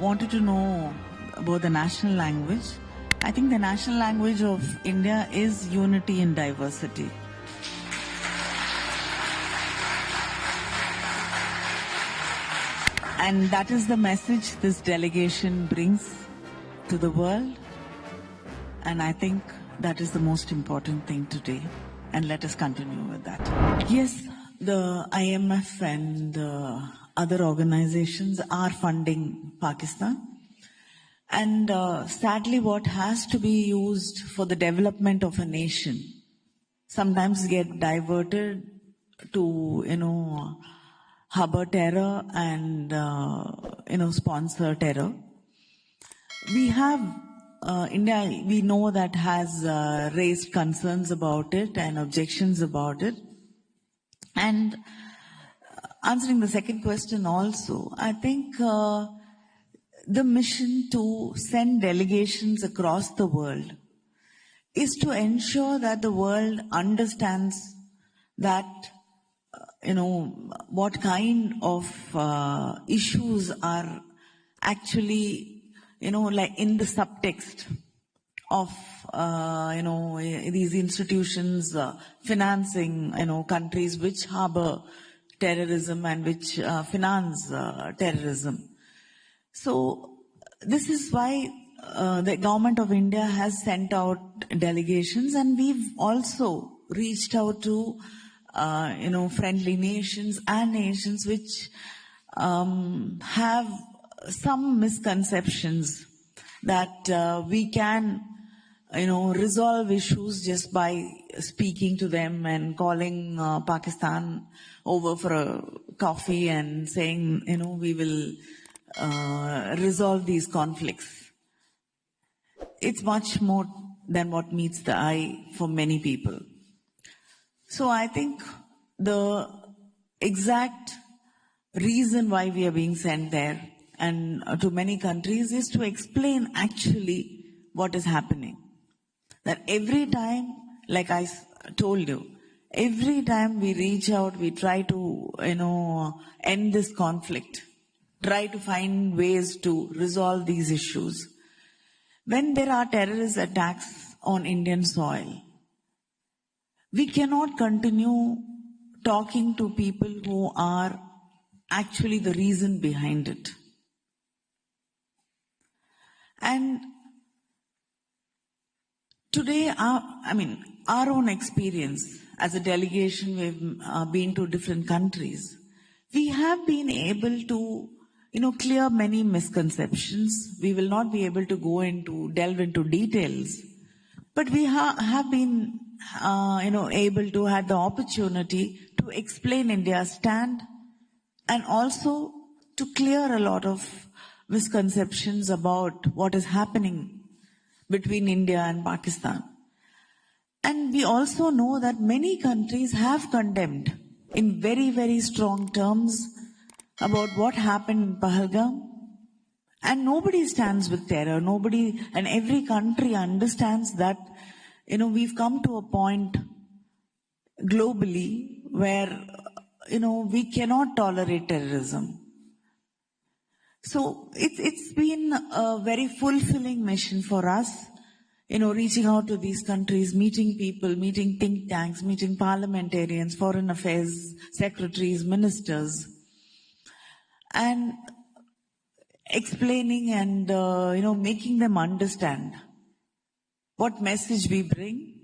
wanted to know about the national language. I think the national language of India is unity in diversity. And that is the message this delegation brings to the world. And I think that is the most important thing today. And let us continue with that. Yes, the IMF and other organizations are funding Pakistan. And sadly, what has to be used for the development of a nation sometimes get diverted to, harbor terror and, sponsor terror. We have India, we know that has raised concerns about it and objections about it. And answering the second question also, I think the mission to send delegations across the world is to ensure that the world understands that, what kind of issues are actually, like in the subtext of, these institutions financing, countries which harbor terrorism and which finance terrorism. So this is why the government of India has sent out delegations, and we've also reached out to, friendly nations and nations which have some misconceptions that we can, resolve issues just by speaking to them and calling Pakistan over for a coffee and saying, we will resolve these conflicts. It's much more than what meets the eye for many people. So I think the exact reason why we are being sent there and to many countries is to explain actually what is happening. That every time, like I told you, every time we reach out, we try to, end this conflict, try to find ways to resolve these issues. When there are terrorist attacks on Indian soil, we cannot continue talking to people who are actually the reason behind it. And today, our own experience as a delegation, we've been to different countries. We have been able to, clear many misconceptions. We will not be able to delve into details, but we have been, able to have the opportunity to explain India's stand and also to clear a lot of misconceptions about what is happening between India and Pakistan. And we also know that many countries have condemned in very, very strong terms about what happened in Pahalgam. And nobody stands with terror. Nobody, and every country understands that, we've come to a point globally where, we cannot tolerate terrorism. So it's been a very fulfilling mission for us, reaching out to these countries, meeting people, meeting think tanks, meeting parliamentarians, foreign affairs secretaries, ministers, and explaining and, making them understand what message we bring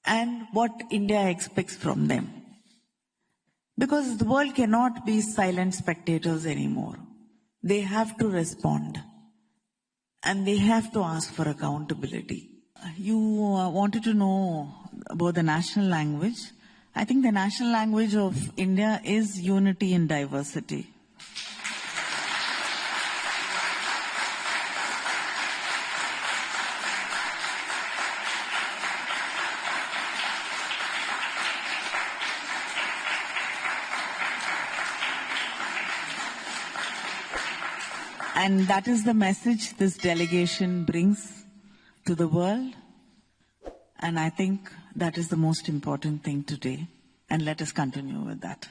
and what India expects from them. Because the world cannot be silent spectators anymore. They have to respond. And they have to ask for accountability. You wanted to know about the national language. I think the national language of India is unity in diversity. And that is the message this delegation brings to the world. And I think that is the most important thing today. And let us continue with that.